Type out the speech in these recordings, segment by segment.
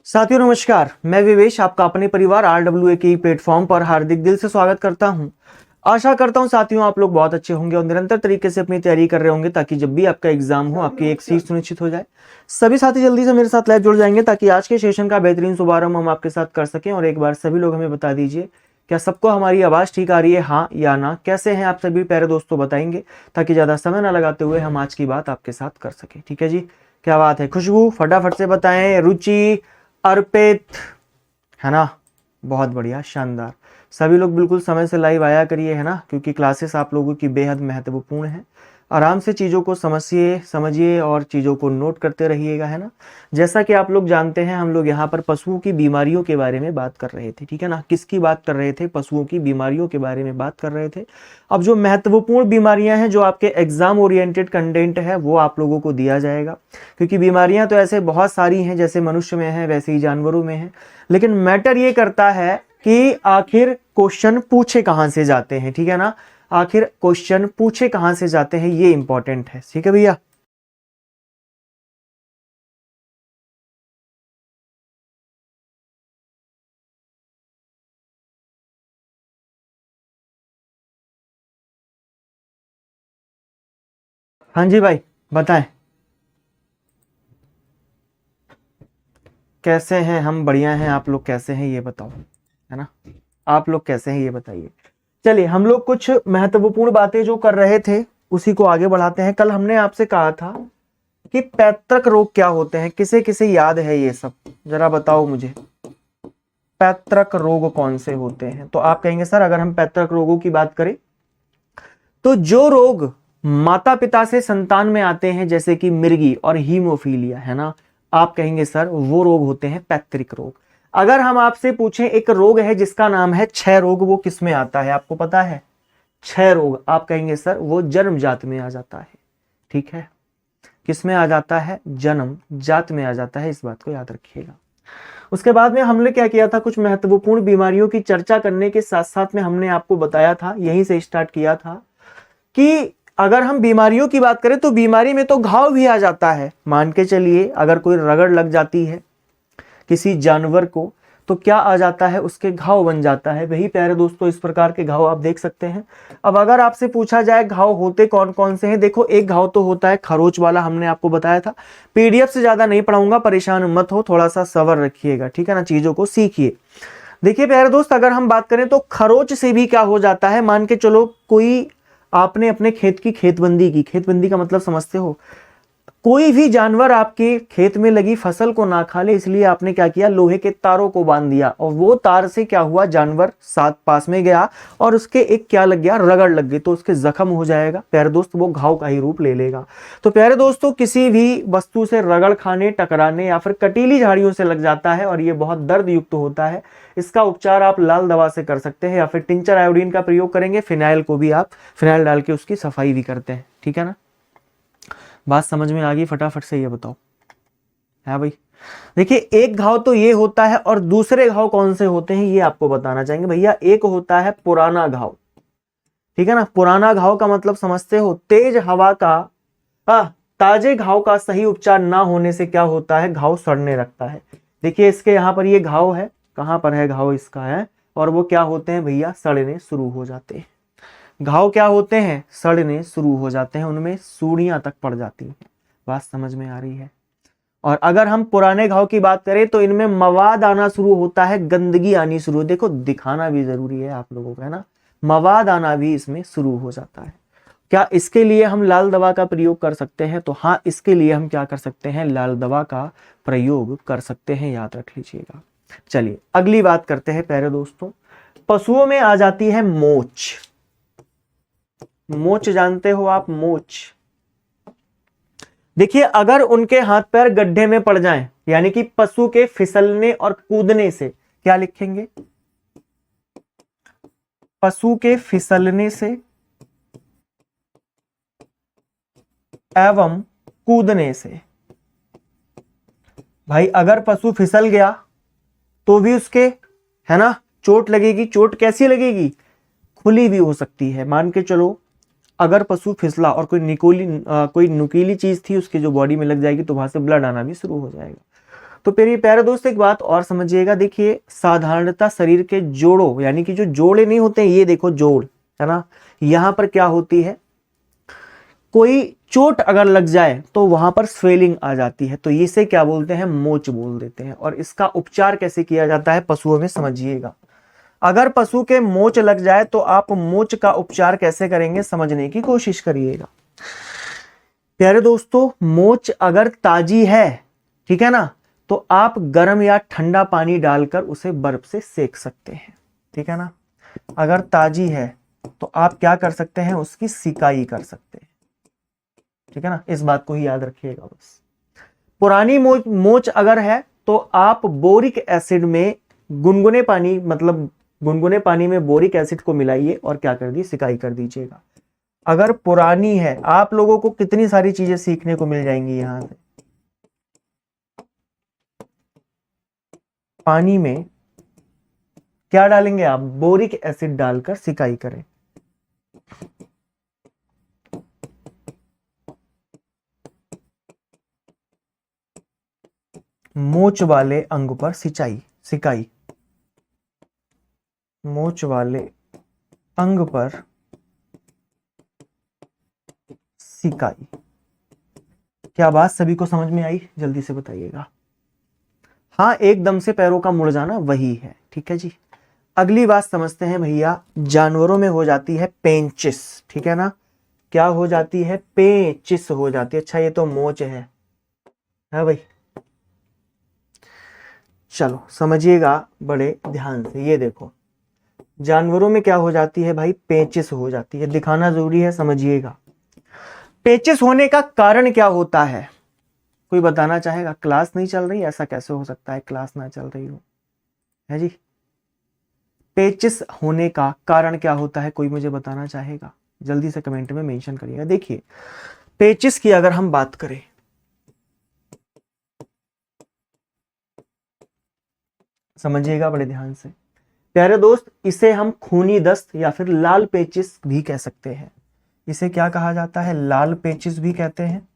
साथियों नमस्कार, मैं विवेश आपका अपने परिवार RWA के प्लेटफॉर्म पर हार्दिक दिल से स्वागत करता हूं। आशा करता हूं साथियों आप लोग बहुत अच्छे होंगे और निरंतर तरीके से अपनी तैयारी कर रहे होंगे ताकि जब भी आपका एग्जाम हो आपकी एक सीट सुनिश्चित हो जाए। सभी साथी जल्दी से मेरे साथ लाइव जुड़ जाएंगे ताकि आज के सेशन का बेहतरीन शुभारंभ हम आपके साथ कर सकें। और एक बार सभी लोग हमें बता दीजिए, क्या सबको हमारी आवाज ठीक आ रही है, हाँ या ना? कैसे हैं आप सभी प्यारे दोस्तों, बताएंगे ताकि ज्यादा समय ना लगाते हुए हम आज की बात आपके साथ कर सके। ठीक है जी, क्या बात है। खुशबू फटाफट से बताएं, रुचि, अर्पित, है ना, बहुत बढ़िया, शानदार। सभी लोग बिल्कुल समय से लाइव आया करिए, है ना, क्योंकि क्लासेस आप लोगों की बेहद महत्वपूर्ण है। आराम से चीज़ों को समझिए और चीज़ों को नोट करते रहिएगा, है ना। जैसा कि आप लोग जानते हैं, हम लोग यहाँ पर पशुओं की बीमारियों के बारे में बात कर रहे थे, ठीक है ना। किसकी बात कर रहे थे? पशुओं की बीमारियों के बारे में बात कर रहे थे। अब जो महत्वपूर्ण बीमारियां हैं, जो आपके एग्जाम ओरिएंटेड कंटेंट है, वो आप लोगों को दिया जाएगा, क्योंकि बीमारियां तो ऐसे बहुत सारी हैं, जैसे मनुष्य में है वैसे ही जानवरों में है। लेकिन मैटर ये करता है कि आखिर क्वेश्चन पूछे कहां से जाते हैं, ठीक है ना। आखिर क्वेश्चन पूछे कहां से जाते हैं, ये इंपॉर्टेंट है, ठीक है भैया। हाँ जी भाई, बताएं कैसे हैं हम? बढ़िया हैं, आप लोग कैसे हैं ये बताओ, है ना। आप लोग कैसे हैं ये बताइए। चलिए, हम लोग कुछ महत्वपूर्ण बातें जो कर रहे थे उसी को आगे बढ़ाते हैं। कल हमने आपसे कहा था कि पैतृक रोग क्या होते हैं, किसे किसे याद है ये सब, जरा बताओ मुझे। पैतृक रोग कौन से होते हैं? तो आप कहेंगे सर अगर हम पैतृक रोगों की बात करें तो जो रोग माता पिता से संतान में आते हैं, जैसे कि मिर्गी और हीमोफीलिया, है ना, आप कहेंगे सर वो रोग होते हैं पैतृक रोग। अगर हम आपसे पूछें एक रोग है जिसका नाम है क्षय रोग, वो किस में आता है आपको पता है? क्षय रोग, आप कहेंगे सर वो जन्मजात में आ जाता है, ठीक है। किस में आ जाता है? जन्म जात में आ जाता है, इस बात को याद रखिएगा। उसके बाद में हमने क्या किया था, कुछ महत्वपूर्ण बीमारियों की चर्चा करने के साथ साथ में हमने आपको बताया था, यहीं से स्टार्ट किया था कि अगर हम बीमारियों की बात करें तो बीमारी में तो घाव भी आ जाता है। मान के चलिए अगर कोई रगड़ लग जाती है किसी जानवर को तो क्या आ जाता है? उसके घाव बन जाता है। वही प्यारे दोस्तों, इस प्रकार के घाव आप देख सकते हैं। अब अगर आपसे पूछा जाए घाव होते कौन कौन से हैं, देखो एक घाव तो होता है खरोच वाला, हमने आपको बताया था। पीडीएफ से ज्यादा नहीं पढ़ाऊंगा, परेशान मत हो, थोड़ा सा सबर रखिएगा, ठीक है ना, चीजों को सीखिए। देखिए प्यारे दोस्त, अगर हम बात करें तो खरोच से भी क्या हो जाता है, मान के चलो कोई आपने अपने खेत की खेतबंदी की, खेतबंदी का मतलब समझते हो, कोई भी जानवर आपके खेत में लगी फसल को ना खा ले, इसलिए आपने क्या किया, लोहे के तारों को बांध दिया, और वो तार से क्या हुआ, जानवर साथ पास में गया और उसके एक क्या लग गया, रगड़ लग गई, तो उसके जख्म हो जाएगा प्यारे दोस्त, वो घाव का ही रूप ले लेगा। तो प्यारे दोस्तों, किसी भी वस्तु से रगड़ खाने, टकराने या फिर कटीली झाड़ियों से लग जाता है और ये बहुत दर्द युक्त होता है। इसका उपचार आप लाल दवा से कर सकते हैं या फिर टिंचर आयोडीन का प्रयोग करेंगे। फिनाइल को भी आप फिनाइल डाल के उसकी सफाई भी करते हैं, ठीक है ना। बात समझ में आ गई? फटाफट से ये बताओ। है भाई, देखिए एक घाव तो ये होता है और दूसरे घाव कौन से होते हैं ये आपको बताना चाहेंगे भैया। एक होता है पुराना घाव, ठीक है ना। पुराना घाव का मतलब समझते हो, तेज हवा का ताजे घाव का सही उपचार ना होने से क्या होता है, घाव सड़ने लगता है। देखिए इसके यहाँ पर ये घाव है, कहां पर है घाव इसका है, और वो क्या होते हैं भैया, सड़ने शुरू हो जाते हैं। घाव क्या होते हैं, सड़ने शुरू हो जाते हैं, उनमें सूड़ियां तक पड़ जाती हैं। बात समझ में आ रही है? और अगर हम पुराने घाव की बात करें तो इनमें मवाद आना शुरू होता है, गंदगी आनी शुरू। देखो दिखाना भी जरूरी है आप लोगों को, है ना। मवाद आना भी इसमें शुरू हो जाता है। क्या इसके लिए हम लाल दवा का प्रयोग कर सकते हैं? तो हाँ, इसके लिए हम क्या कर सकते हैं, लाल दवा का प्रयोग कर सकते हैं, याद रख लीजिएगा। चलिए अगली बात करते हैं प्यारे दोस्तों। पशुओं में आ जाती है मोच। मोच जानते हो आप? मोच, देखिए अगर उनके हाथ पैर गड्ढे में पड़ जाएं, यानी कि पशु के फिसलने और कूदने से, क्या लिखेंगे, पशु के फिसलने से एवं कूदने से। भाई अगर पशु फिसल गया तो भी उसके, है ना, चोट लगेगी। चोट कैसी लगेगी, खुली भी हो सकती है। मान के चलो अगर पशु फिसला और कोई नुकीली चीज थी उसके जो बॉडी में लग जाएगी तो वहां से ब्लड आना भी शुरू हो जाएगा। तो मेरे प्यारे दोस्त एक बात और समझिएगा, देखिए साधारणतः शरीर के जोड़ों यानी कि जो जोड़े नहीं होते हैं, ये देखो जोड़ है ना, यहां पर क्या होती है, कोई चोट अगर लग जाए तो वहां पर स्वेलिंग आ जाती है, तो इसे क्या बोलते हैं, मोच बोल देते हैं। और इसका उपचार कैसे किया जाता है पशुओं में, समझिएगा। अगर पशु के मोच लग जाए तो आप मोच का उपचार कैसे करेंगे समझने की कोशिश करिएगा। प्यारे दोस्तों, मोच अगर ताजी है, ठीक है ना, तो आप गर्म या ठंडा पानी डालकर उसे बर्फ से सेक सकते हैं, ठीक है ना। अगर ताजी है तो आप क्या कर सकते हैं, उसकी सिकाई कर सकते हैं, ठीक है ना। इस बात को ही याद रखिएगा बस। पुरानी मोच अगर है तो आप बोरिक एसिड में गुनगुने पानी, मतलब गुनगुने पानी में बोरिक एसिड को मिलाइए और क्या कर दी, सिकाई कर दीजिएगा। अगर पुरानी है, आप लोगों को कितनी सारी चीजें सीखने को मिल जाएंगी यहां से। पानी में क्या डालेंगे आप, बोरिक एसिड डालकर सिकाई करें। मोच वाले अंग पर सिकाई, मोच वाले अंग पर सिकाई। क्या बात सभी को समझ में आई, जल्दी से बताइएगा। हाँ, एकदम से पैरों का मुड़ जाना वही है, ठीक है जी। अगली बात समझते हैं भैया, जानवरों में हो जाती है पेंचिस, ठीक है ना। क्या हो जाती है, पेंचिस हो जाती है। अच्छा ये तो मोच है भाई। चलो समझिएगा बड़े ध्यान से, ये देखो जानवरों में क्या हो जाती है भाई, पेंचिस हो जाती है। दिखाना जरूरी है, समझिएगा। पेंचिस होने का कारण क्या होता है, कोई बताना चाहेगा। क्लास नहीं चल रही, ऐसा कैसे हो सकता है क्लास ना चल रही हो, है जी। पेचिस होने का कारण क्या होता है, कोई मुझे बताना चाहेगा, जल्दी से कमेंट में मेंशन करिएगा। देखिए पेचिस की अगर हम बात करें, समझिएगा बड़े ध्यान से प्यारे दोस्त, इसे हम खूनी दस्त या फिर लाल पेचिस भी कह सकते हैं। इसे क्या कहा जाता है, लाल पेचिस भी कहते हैं,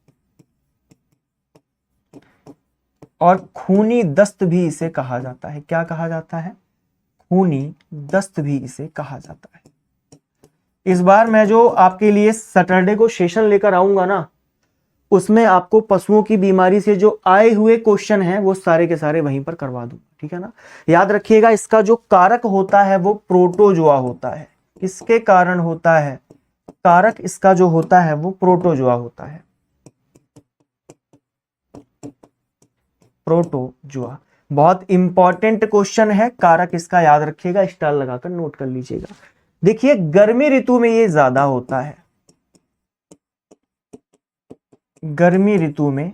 और खूनी दस्त भी इसे कहा जाता है। क्या कहा जाता है, खूनी दस्त भी इसे कहा जाता है। इस बार मैं जो आपके लिए सैटरडे को सेशन लेकर आऊंगा ना, उसमें आपको पशुओं की बीमारी से जो आए हुए क्वेश्चन हैं वो सारे के सारे वहीं पर करवा दूंगा, ठीक है ना। याद रखिएगा, इसका जो कारक होता है वो प्रोटोजोआ होता है। किसके कारण होता है, कारक इसका जो होता है वो प्रोटोजोआ होता है, प्रोटोजोआ। बहुत इंपॉर्टेंट क्वेश्चन है, कारक इसका याद रखिएगा, स्टार लगाकर नोट कर लीजिएगा। देखिए गर्मी ऋतु में ये ज्यादा होता है, गर्मी ऋतु में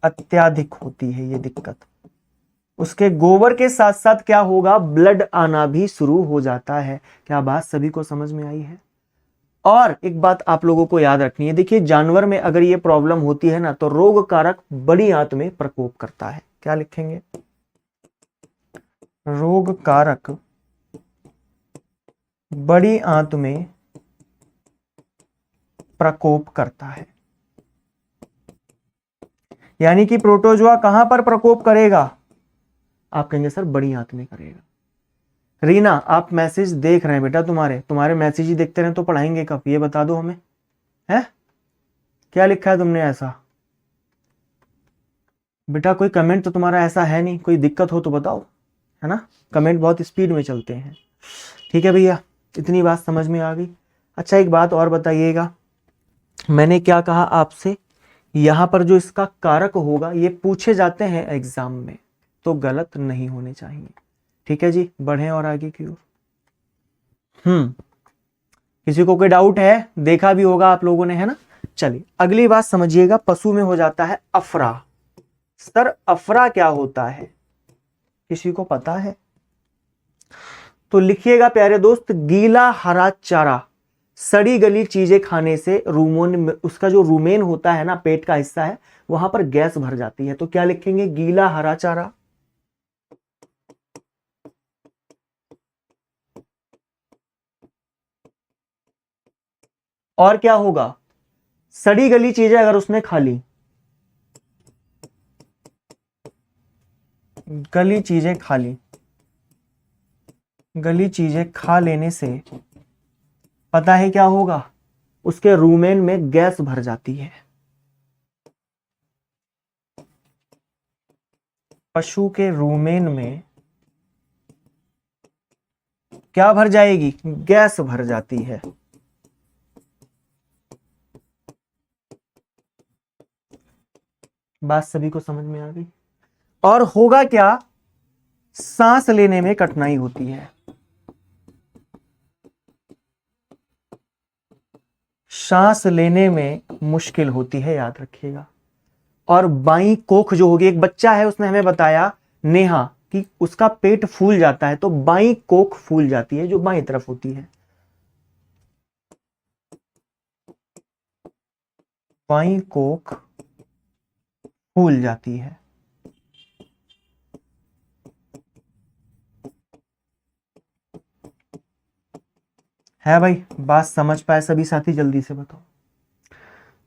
अत्याधिक होती है ये दिक्कत। उसके गोबर के साथ साथ क्या होगा, ब्लड आना भी शुरू हो जाता है। क्या बात सभी को समझ में आई है। और एक बात आप लोगों को याद रखनी है, देखिए जानवर में अगर ये प्रॉब्लम होती है ना, तो रोग कारक बड़ी आंत में प्रकोप करता है। क्या लिखेंगे, रोग कारक बड़ी आंत में प्रकोप करता है। यानी कि प्रोटोजोआ कहां पर प्रकोप करेगा, आप कहेंगे सर बड़ी आंत में करेगा। रीना आप मैसेज देख रहे हैं बेटा, तुम्हारे मैसेज ही देखते रहे तो पढ़ाएंगे कब, ये बता दो हमें, है क्या लिखा है तुमने ऐसा। बेटा कोई कमेंट तो तुम्हारा ऐसा है नहीं, कोई दिक्कत हो तो बताओ, है ना। कमेंट बहुत स्पीड में चलते हैं। ठीक है भैया, इतनी बात समझ में आ गई। अच्छा एक बात और बताइएगा, मैंने क्या कहा आपसे, यहां पर जो इसका कारक होगा ये पूछे जाते हैं एग्जाम में, तो गलत नहीं होने चाहिए। ठीक है जी, बढ़े और आगे की ओर। किसी को कोई डाउट है, देखा भी होगा आप लोगों ने, है ना। चलिए अगली बात समझिएगा, पशु में हो जाता है अफरा। सर अफरा क्या होता है, किसी को पता है तो लिखिएगा प्यारे दोस्त। गीला हरा चारा, सड़ी गली चीजें खाने से रूमोन, उसका जो रूमेन होता है ना, पेट का हिस्सा है, वहां पर गैस भर जाती है। तो क्या लिखेंगे, गीला हरा चारा। और क्या होगा, सड़ी गली चीजें अगर उसने खा ली, गली चीजें खा ली, गली चीजें खा लेने से पता है क्या होगा, उसके रूमेन में गैस भर जाती है। पशु के रूमेन में क्या भर जाएगी, गैस भर जाती है। बात सभी को समझ में आ गई। और होगा क्या, सांस लेने में कठिनाई होती है। सांस लेने में मुश्किल होती है, याद रखिएगा। और बाई कोख जो होगी, एक बच्चा है उसने हमें बताया नेहा कि उसका पेट फूल जाता है, तो बाई कोख फूल जाती है जो बाई तरफ होती है। बाई कोख फूल जाती है भाई। बात समझ पाए सभी साथी, जल्दी से बताओ।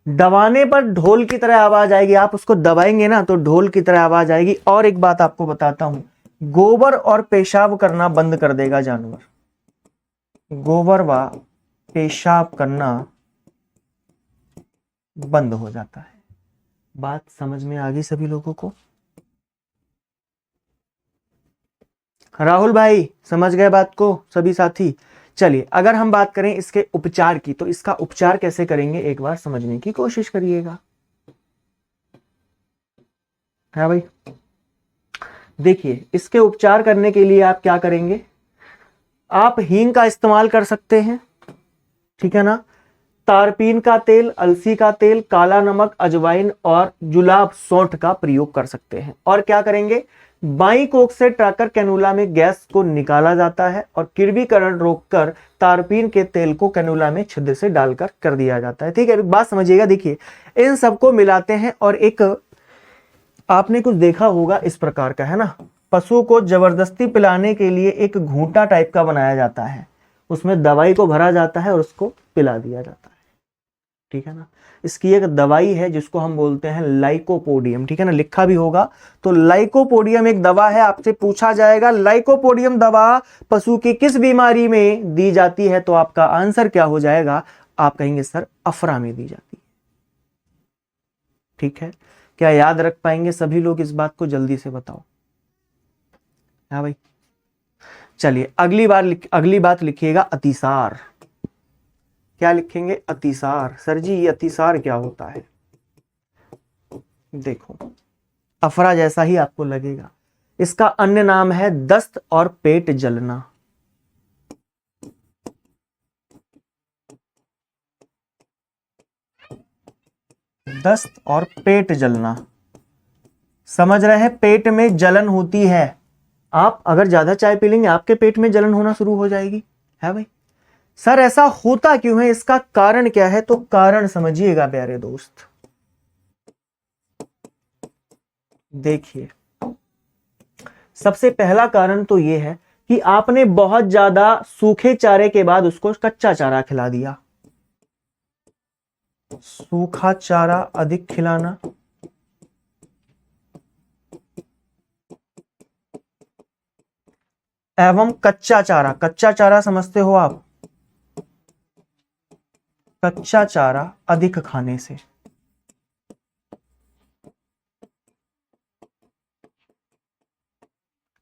दबाने पर ढोल की तरह आवाज आएगी, आप उसको दबाएंगे ना तो ढोल की तरह आवाज आएगी। और एक बात आपको बताता हूं, गोबर और पेशाब करना बंद कर देगा जानवर। गोबर व पेशाब करना बंद हो जाता है। बात समझ में आ गई सभी लोगों को? राहुल भाई समझ गए बात को सभी साथी? चलिए, अगर हम बात करें इसके उपचार की, तो इसका उपचार कैसे करेंगे एक बार समझने की कोशिश करिएगा। है भाई, देखिए इसके उपचार करने के लिए आप क्या करेंगे, आप हींग का इस्तेमाल कर सकते हैं, ठीक है ना। तारपीन का तेल, अलसी का तेल, काला नमक, अजवाइन और जुलाब सौंठ का प्रयोग कर सकते हैं। और क्या करेंगे, बाई कोख से ट्राकर कैनुला में गैस को निकाला जाता है और किण्वीकरण रोककर तारपीन के तेल को कैनुला में छिद्र से डालकर कर दिया जाता है। ठीक है, बात समझिएगा। देखिए इन सबको मिलाते हैं और एक आपने कुछ देखा होगा इस प्रकार का, है ना, पशु को जबरदस्ती पिलाने के लिए एक घूंटा टाइप का बनाया जाता है, उसमें दवाई को भरा जाता है और उसको पिला दिया जाता है, ठीक है ना। इसकी एक दवाई है जिसको हम बोलते हैं लाइकोपोडियम, ठीक है ना, लिखा भी होगा। तो लाइकोपोडियम एक दवा है, आपसे पूछा जाएगा लाइकोपोडियम दवा पशु की किस बीमारी में दी जाती है, तो आपका आंसर क्या हो जाएगा, आप कहेंगे सर अफरा में दी जाती है। ठीक है, क्या याद रख पाएंगे सभी लोग इस बात को, जल्दी से बताओ। हाँ भाई, चलिए अगली बात लिखिएगा अतिसार। क्या लिखेंगे, अतिसार। सर जी ये अतिसार क्या होता है? देखो अफरा जैसा ही आपको लगेगा, इसका अन्य नाम है दस्त और पेट जलना। दस्त और पेट जलना, समझ रहे हैं, पेट में जलन होती है। आप अगर ज्यादा चाय पी लेंगे आपके पेट में जलन होना शुरू हो जाएगी, है भाई। सर ऐसा होता क्यों है, इसका कारण क्या है, तो कारण समझिएगा प्यारे दोस्त। देखिए सबसे पहला कारण तो यह है कि आपने बहुत ज्यादा सूखे चारे के बाद उसको कच्चा चारा खिला दिया। सूखा चारा अधिक खिलाना, एवं कच्चा चारा, कच्चा चारा समझते हो आप, कच्चा चारा अधिक खाने से।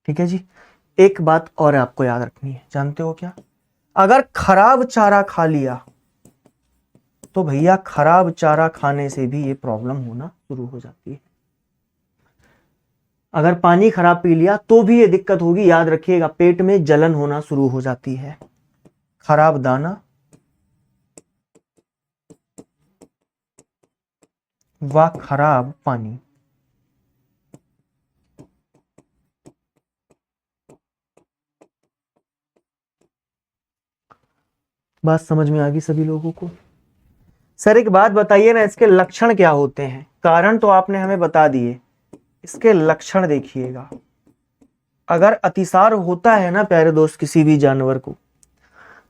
ठीक है जी, एक बात और आपको याद रखनी है, जानते हो क्या, अगर खराब चारा खा लिया तो भैया खराब चारा खाने से भी ये प्रॉब्लम होना शुरू हो जाती है। अगर पानी खराब पी लिया तो भी ये दिक्कत होगी, याद रखिएगा, पेट में जलन होना शुरू हो जाती है। खराब दाना व खराब पानी, बात समझ में आ गई सभी लोगों को? सर एक बात बताइए ना, इसके लक्षण क्या होते हैं? कारण तो आपने हमें बता दिए, इसके लक्षण देखिएगा। अगर अतिसार होता है ना प्यारे दोस्त किसी भी जानवर को,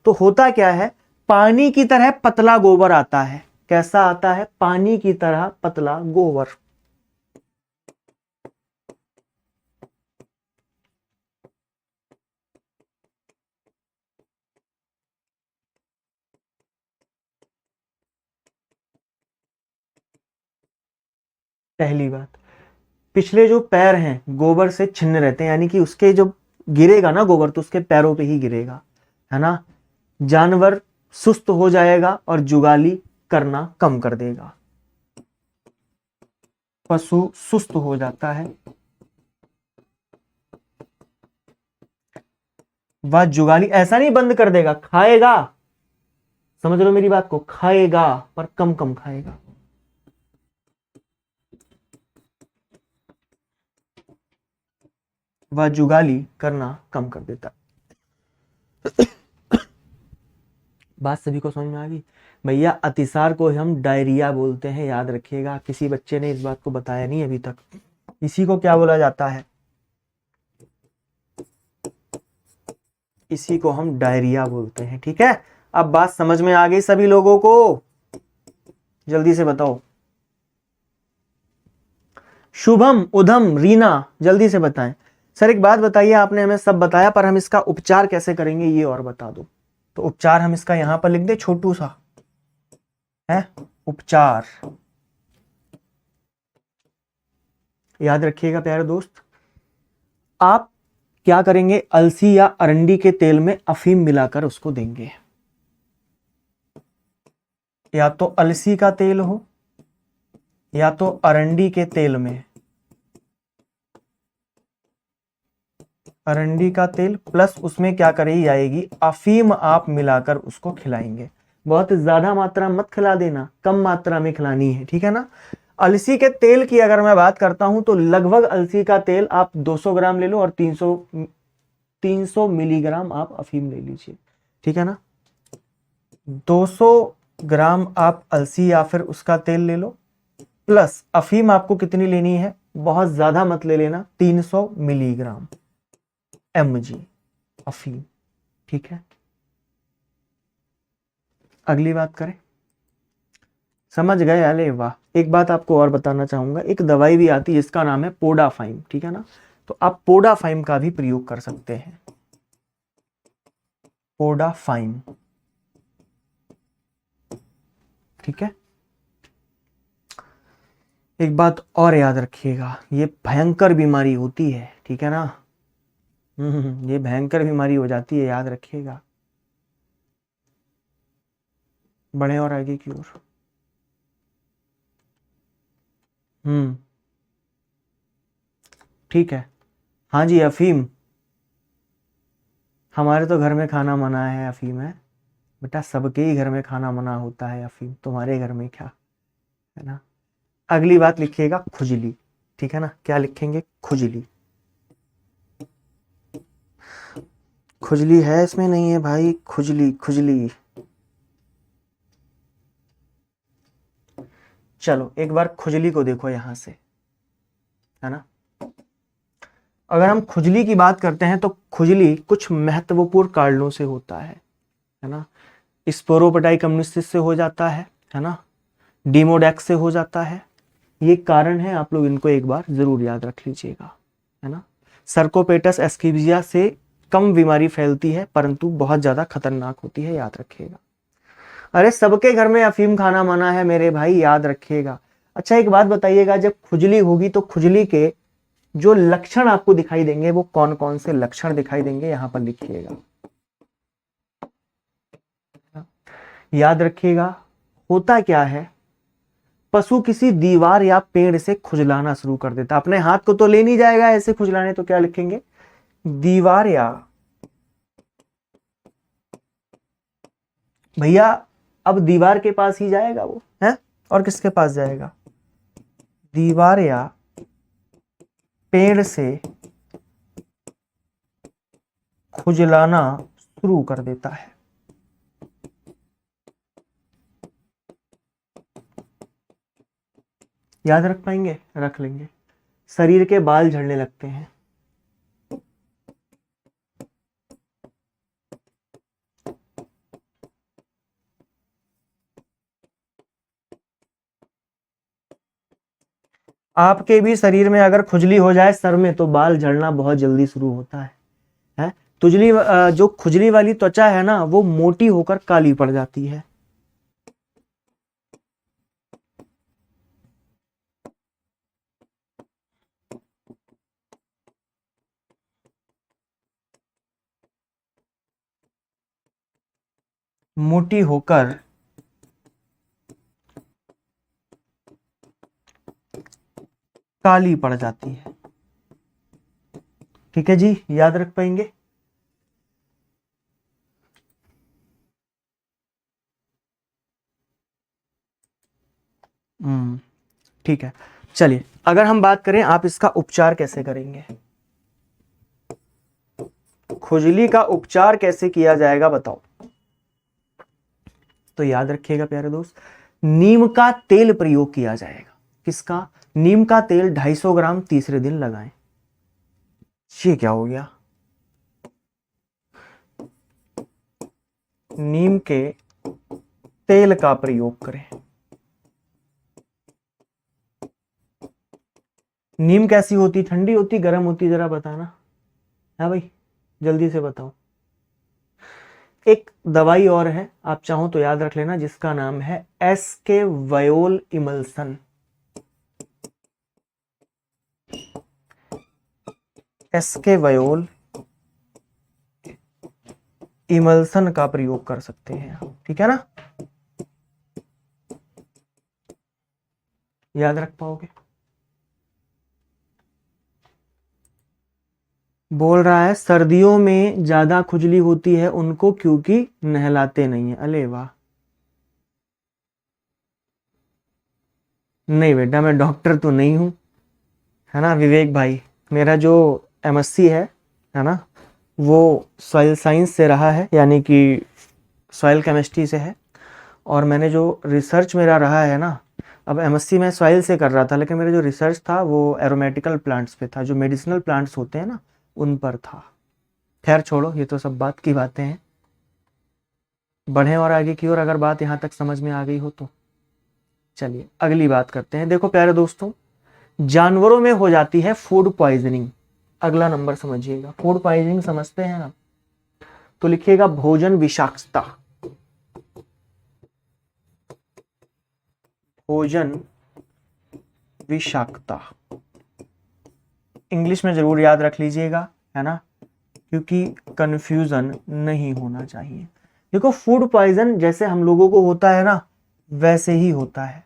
तो होता क्या है, पानी की तरह पतला गोबर आता है। कैसा आता है? पानी की तरह पतला गोबर। पहली बात, पिछले जो पैर हैं गोबर से छिन्न रहते हैं, यानी कि उसके जो गिरेगा ना गोबर तो उसके पैरों पे ही गिरेगा, है ना। जानवर सुस्त हो जाएगा और जुगाली करना कम कर देगा। पशु सुस्त हो जाता है, वह जुगाली ऐसा नहीं बंद कर देगा, खाएगा, समझ लो मेरी बात को, खाएगा पर कम कम खाएगा। वह जुगाली करना कम कर देता। बात सभी को समझ में आ गई भैया। अतिसार को हम डायरिया बोलते हैं, याद रखिएगा। किसी बच्चे ने इस बात को बताया नहीं अभी तक। इसी को क्या बोला जाता है? इसी को हम डायरिया बोलते हैं, ठीक है। अब बात समझ में आ गई सभी लोगों को? जल्दी से बताओ। शुभम, उधम, रीना, जल्दी से बताएं। सर एक बात बताइए, आपने हमें सब बताया पर हम इसका उपचार कैसे करेंगे ये और बता दो। तो उपचार हम इसका यहां पर लिख दे, छोटू सा है उपचार। याद रखिएगा प्यारे दोस्त, आप क्या करेंगे, अलसी या अरंडी के तेल में अफीम मिलाकर उसको देंगे। या तो अलसी का तेल हो या तो अरंडी के तेल में, अरंडी का तेल प्लस उसमें क्या करी जाएगी, अफीम आप मिलाकर उसको खिलाएंगे। बहुत ज्यादा मात्रा मत खिला देना, कम मात्रा में खिलानी है, ठीक है ना। अलसी के तेल की अगर मैं बात करता हूं तो लगभग अलसी का तेल आप 200 ग्राम ले लो और 300 मिलीग्राम आप अफीम ले लीजिए, ठीक है ना। 200 ग्राम आप अलसी या फिर उसका तेल ले लो, प्लस अफीम आपको कितनी लेनी है, बहुत ज्यादा मत ले लेना, 300 मिलीग्राम mg अफीम, ठीक है। अगली बात करें, समझ गए? अरे वाह। एक बात आपको और बताना चाहूंगा, एक दवाई भी आती है जिसका नाम है पोडाफाइम, ठीक है ना। तो आप पोडाफाइम का भी प्रयोग कर सकते हैं, पोडाफाइम, ठीक है। एक बात और याद रखिएगा, ये भयंकर बीमारी होती है, ठीक है ना। ये भयंकर बीमारी हो जाती है, याद रखिएगा। बढ़े और आगे की ओर। ठीक है। हाँ जी, अफीम हमारे तो घर में खाना मना है, अफीम है बेटा, सबके ही घर में खाना मना होता है, अफीम तुम्हारे घर में क्या, है ना। अगली बात लिखिएगा खुजली, ठीक है ना। क्या लिखेंगे? खुजली। खुजली है इसमें? नहीं है भाई, खुजली, खुजली। चलो एक बार खुजली को देखो यहां से, है ना। अगर हम खुजली की बात करते हैं तो खुजली कुछ महत्वपूर्ण कारणों से होता है ना। स्पोरोपोटाई कम्युनिस्टिस से हो जाता है ना। डीमोडेक्स से हो जाता है। ये कारण है, आप लोग इनको एक बार जरूर याद रख लीजिएगा, है ना। सर्कोपेटस एस्कीबिया से कम बीमारी फैलती है परंतु बहुत ज्यादा खतरनाक होती है, याद रखिएगा। अरे सबके घर में अफीम खाना मना है मेरे भाई, याद रखिएगा। अच्छा एक बात बताइएगा, जब खुजली होगी तो खुजली के जो लक्षण आपको दिखाई देंगे वो कौन कौन से लक्षण दिखाई देंगे, यहां पर लिखिएगा, याद रखिएगा। होता क्या है, पशु किसी दीवार या पेड़ से खुजलाना शुरू कर देता। अपने हाथ को तो ले नहीं जाएगा ऐसे खुजलाने, तो क्या लिखेंगे, दीवार या, भैया अब दीवार के पास ही जाएगा वो, है और किसके पास जाएगा, दीवार या पेड़ से खुजलाना शुरू कर देता है। याद रख पाएंगे? रख लेंगे। शरीर के बाल झड़ने लगते हैं, आपके भी शरीर में अगर खुजली हो जाए सर में तो बाल झड़ना बहुत जल्दी शुरू होता है। तुजली जो खुजली वाली त्वचा है ना वो मोटी होकर काली पड़ जाती है। मोटी होकर काली पड़ जाती है। ठीक है जी, याद रख पाएंगे? ठीक है। चलिए, अगर हम बात करें आप इसका उपचार कैसे करेंगे, खुजली का उपचार कैसे किया जाएगा बताओ। तो याद रखिएगा प्यारे दोस्त, नीम का तेल प्रयोग किया जाएगा। किसका? नीम का तेल 250 ग्राम तीसरे दिन लगाएं। ये क्या हो गया? नीम के तेल का प्रयोग करें। नीम कैसी होती, ठंडी होती, गर्म होती, जरा बताना। हाँ भाई, जल्दी से बताओ। एक दवाई और है, आप चाहो तो याद रख लेना, जिसका नाम है एसके वयोल इमल्सन। एसके वयोल इमल्सन का प्रयोग कर सकते हैं, ठीक है ना? याद रख पाओगे? बोल रहा है सर्दियों में ज्यादा खुजली होती है उनको, क्योंकि नहलाते नहीं है। अले वाह! नहीं बेटा, मैं डॉक्टर तो नहीं हूं, है ना विवेक भाई। मेरा जो एमएससी है ना, वो सॉइल साइंस से रहा है, यानी कि सॉइल केमिस्ट्री से है। और मैंने जो रिसर्च मेरा रहा है ना, अब एमएससी मैं सॉइल से कर रहा था, लेकिन मेरा जो रिसर्च था वो एरोमेटिकल प्लांट्स पे था, जो मेडिसिनल प्लांट्स होते हैं ना, उन पर था। खैर छोड़ो, ये तो सब बात की बातें हैं। बढ़ें और आगे की ओर, अगर बात यहाँ तक समझ में आ गई हो तो। चलिए अगली बात करते हैं। देखो प्यारे दोस्तों, जानवरों में हो जाती है फूड पॉइजनिंग। अगला नंबर समझिएगा, फूड पॉइजनिंग समझते हैं ना, तो लिखिएगा भोजन विषाक्तता। भोजन विषाक्तता इंग्लिश में जरूर याद रख लीजिएगा, है ना, क्योंकि कंफ्यूजन नहीं होना चाहिए। देखो, फूड पॉइजन जैसे हम लोगों को होता है ना, वैसे ही होता है।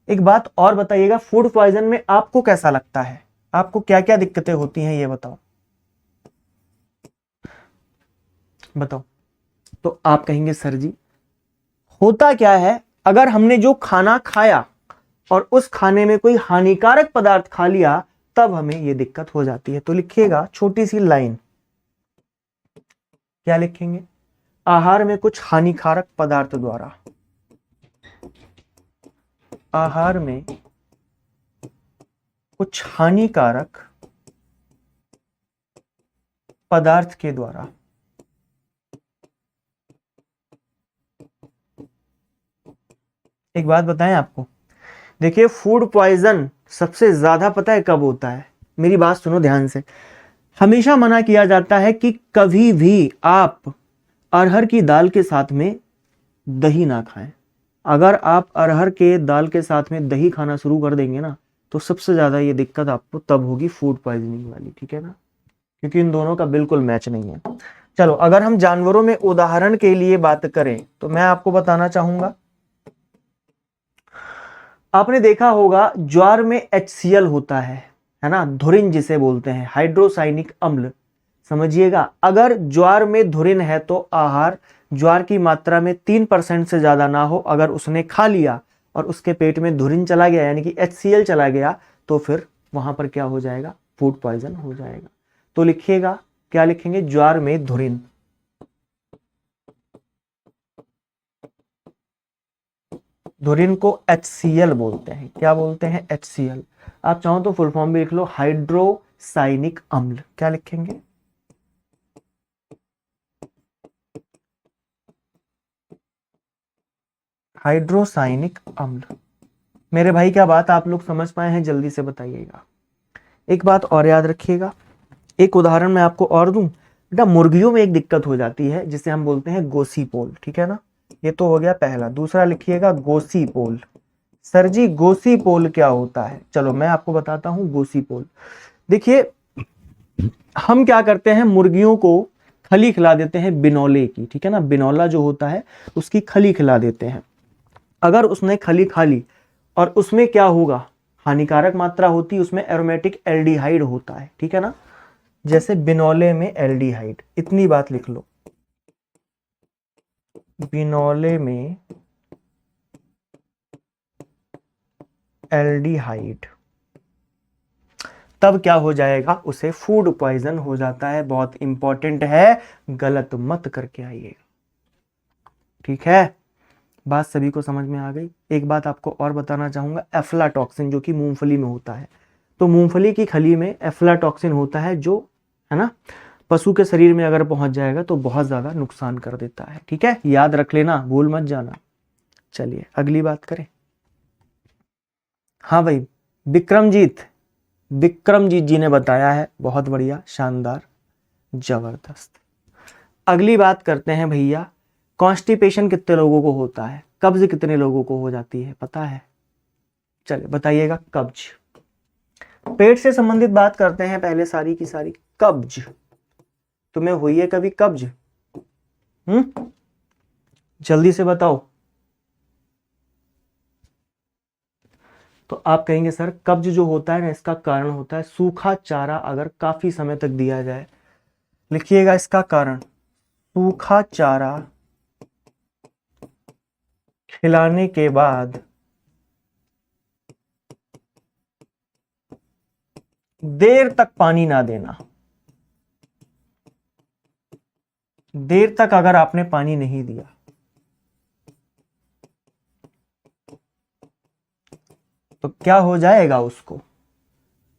एक बात और बताइएगा, फूड पॉइजन में आपको कैसा लगता है, आपको क्या क्या दिक्कतें होती हैं, ये बताओ बताओ। तो आप कहेंगे सर जी होता क्या है, अगर हमने जो खाना खाया और उस खाने में कोई हानिकारक पदार्थ खा लिया, तब हमें यह दिक्कत हो जाती है। तो लिखिएगा छोटी सी लाइन, क्या लिखेंगे? आहार में कुछ हानिकारक पदार्थ द्वारा, आहार में कुछ हानिकारक पदार्थ के द्वारा। एक बात बताएं आपको, देखिए फूड पॉइजन सबसे ज्यादा पता है कब होता है? मेरी बात सुनो ध्यान से। हमेशा मना किया जाता है कि कभी भी आप अरहर की दाल के साथ में दही ना खाएं। अगर आप अरहर के दाल के साथ में दही खाना शुरू कर देंगे ना, तो सबसे ज्यादा ये दिक्कत आपको तब होगी फूड पॉइजनिंग वाली, ठीक है ना, क्योंकि इन दोनों का बिल्कुल मैच नहीं है। चलो, अगर हम जानवरों में उदाहरण के लिए बात करें, तो मैं आपको बताना चाहूंगा, आपने देखा होगा ज्वार में HCl होता है ना, धुरिन जिसे बोलते हैं, हाइड्रोसाइनिक अम्ल। समझिएगा, अगर ज्वार में धुरिन है तो आहार ज्वार की मात्रा में 3% से ज्यादा ना हो, अगर उसने खा लिया और उसके पेट में धुरिन चला गया, यानी कि HCl चला गया, तो फिर वहां पर क्या हो जाएगा? फूड पॉइजन हो जाएगा। तो लिखिएगा, क्या लिखेंगे? ज्वार में धुरिन। धुरिन को HCl बोलते हैं। क्या बोलते हैं? HCl। आप चाहो तो फुल फॉर्म भी लिख लो, हाइड्रोसाइनिक अम्ल। क्या लिखेंगे? हाइड्रोसाइनिक अम्ल। मेरे भाई क्या बात आप लोग समझ पाए हैं? जल्दी से बताइएगा। एक बात और याद रखिएगा, एक उदाहरण मैं आपको और दूं। बेटा, मुर्गियों में एक दिक्कत हो जाती है जिसे हम बोलते हैं गोसीपोल, ठीक है ना। ये तो हो गया पहला। दूसरा लिखिएगा गोसीपोल। सर जी गोसीपोल क्या होता है? चलो मैं आपको बताता हूं गोसीपोल। देखिए, हम क्या करते हैं, मुर्गियों को खली खिला देते हैं बिनौले की, ठीक है ना, बिनौला जो होता है उसकी खली खिला देते हैं। अगर उसने खली खा ली और उसमें क्या होगा, हानिकारक मात्रा होती है उसमें, एरोमेटिक एल्डिहाइड होता है, ठीक है ना, जैसे बिनौले में एल्डिहाइड, इतनी बात लिख लो, बिनौले में एल्डिहाइड, तब क्या हो जाएगा, उसे फूड पॉइजन हो जाता है। बहुत इंपॉर्टेंट है, गलत मत करके आइएगा, ठीक है। बात सभी को समझ में आ गई। एक बात आपको और बताना चाहूंगा, एफ्लाटॉक्सिन जो कि मूंगफली में होता है, तो मूंगफली की खली में एफ्लाटॉक्सिन होता है जो, है ना, पशु के शरीर में अगर पहुंच जाएगा तो बहुत ज्यादा नुकसान कर देता है, ठीक है, याद रख लेना, भूल मत जाना। चलिए अगली बात करें। हाँ भाई, विक्रमजीत, विक्रमजीत जी ने बताया है, बहुत बढ़िया, शानदार, जबरदस्त। अगली बात करते हैं भैया, कॉन्स्टिपेशन कितने लोगों को होता है, कब्ज कितने लोगों को हो जाती है, पता है? चलिए बताइएगा। कब्ज, पेट से संबंधित बात करते हैं पहले सारी की सारी। कब्ज, तुम्हें हुई है कभी कब्ज? जल्दी से बताओ। तो आप कहेंगे सर कब्ज जो होता है ना, इसका कारण होता है सूखा चारा अगर काफी समय तक दिया जाए। लिखिएगा इसका कारण, सूखा चारा खिलाने के बाद देर तक पानी ना देना। देर तक अगर आपने पानी नहीं दिया तो क्या हो जाएगा, उसको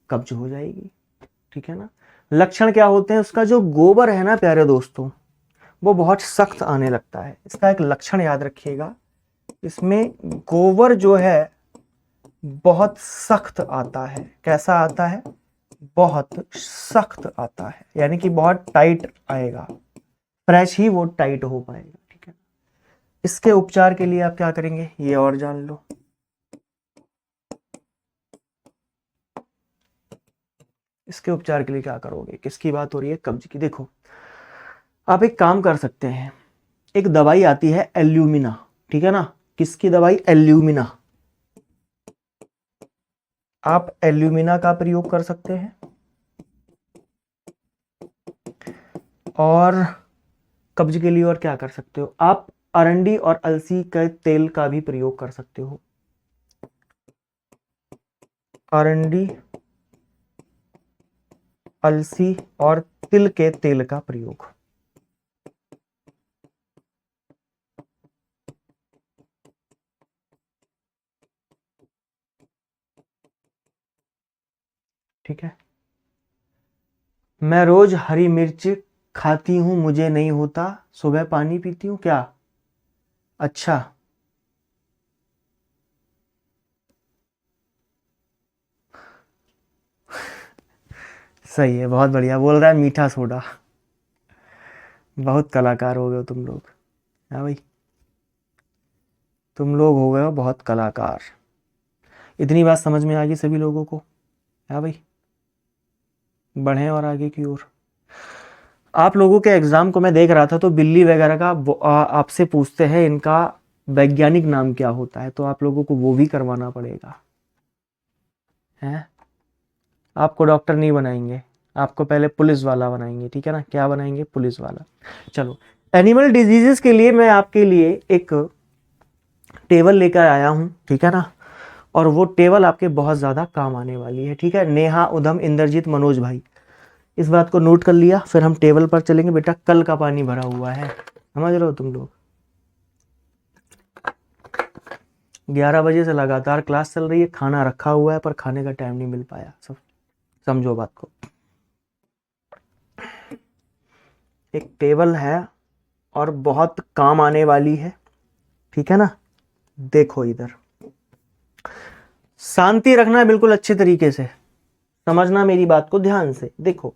कब्ज हो जाएगी, ठीक है ना। लक्षण क्या होते हैं, उसका जो गोबर है ना प्यारे दोस्तों, वो बहुत सख्त आने लगता है। इसका एक लक्षण याद रखिएगा, इसमें गोबर जो है बहुत सख्त आता है। कैसा आता है? बहुत सख्त आता है, यानी कि बहुत टाइट आएगा, फ्रेश ही वो टाइट हो पाएगा, ठीक है। इसके उपचार के लिए आप क्या करेंगे, ये और जान लो। इसके उपचार के लिए क्या करोगे, किसकी बात हो रही है, कब्ज की। देखो आप एक काम कर सकते हैं, एक दवाई आती है एल्यूमिना, ठीक है ना, किसकी दवाई, एल्यूमिना। आप एल्यूमिना का प्रयोग कर सकते हैं, और कब्ज के लिए और क्या कर सकते हो आप, अरंडी और अलसी के तेल का भी प्रयोग कर सकते हो। अरंडी, अलसी और तिल के तेल का प्रयोग। ठीक है। मैं रोज हरी मिर्च खाती हूं, मुझे नहीं होता, सुबह पानी पीती हूं क्या? अच्छा, सही है, बहुत बढ़िया। बोल रहा है मीठा सोडा। बहुत कलाकार हो गए हो तुम लोग, हाँ भाई, तुम लोग हो गए हो बहुत कलाकार। इतनी बात समझ में आ गई सभी लोगों को, हाँ भाई, बढ़ें और आगे की ओर। आप लोगों के एग्जाम को मैं देख रहा था तो बिल्ली वगैरह का आपसे पूछते हैं इनका वैज्ञानिक नाम क्या होता है, तो आप लोगों को वो भी करवाना पड़ेगा, है। आपको डॉक्टर नहीं बनाएंगे, आपको पहले पुलिस वाला बनाएंगे, ठीक है ना। क्या बनाएंगे, पुलिस वाला। चलो, एनिमल डिजीजेस के लिए मैं आपके लिए एक टेबल लेकर आया हूं, ठीक है ना, और वो टेबल आपके बहुत ज्यादा काम आने वाली है, ठीक है। नेहा, उधम, इंद्रजीत, मनोज भाई, इस बात को नोट कर लिया। फिर हम टेबल पर चलेंगे। बेटा कल का पानी भरा हुआ है, समझ रहे हो तुम लोग। 11 बजे से लगातार क्लास चल रही है, खाना रखा हुआ है पर खाने का टाइम नहीं मिल पाया, सब समझो बात को। एक टेबल है और बहुत काम आने वाली है, ठीक है ना। देखो इधर, शांति रखना है बिल्कुल अच्छे तरीके से, समझना मेरी बात को ध्यान से। देखो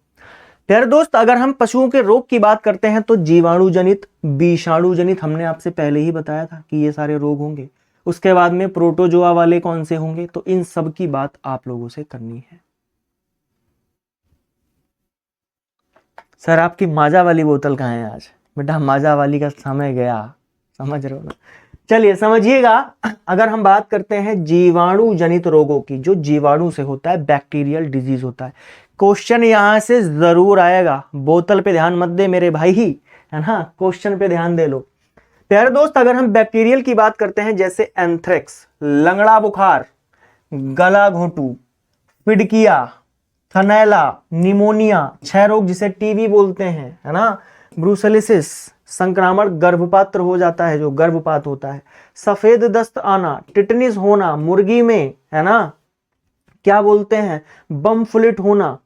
प्यारे दोस्त, अगर हम पशुओं के रोग की बात करते हैं तो जीवाणु जनित, विषाणु जनित, हमने आपसे पहले ही बताया था कि ये सारे रोग होंगे। उसके बाद में प्रोटोजोआ वाले कौन से होंगे, तो इन सब की बात आप लोगों से करनी है। सर आपकी माजा वाली बोतल कहाँ है आज? बेटा माजा वाली का समय गया, समझ रहे हो ना। चलिए समझिएगा, अगर हम बात करते हैं जीवाणु जनित रोगों की, जो जीवाणु से होता है, बैक्टीरियल डिजीज होता है, क्वेश्चन यहां से जरूर आएगा। बोतल पे ध्यान मत दे मेरे भाई, है ना, क्वेश्चन पे ध्यान दे लो। प्यारे दोस्त, अगर हम बैक्टीरियल की बात करते हैं, जैसे एंथ्रेक्स, लंगड़ा बुखार, गला घोंटू, पिडकिया, थनैला, निमोनिया, क्षय रोग जिसे टीबी बोलते हैं, है ना, ब्रूसेलिसिस, संक्रामण गर्भपात्र हो जाता है, जो गर्भपात होता है, सफेद दस्त आना, टिटनिस होना मुर्गी में, है ना, क्या बोलते हैं, बम फ्लिट होना,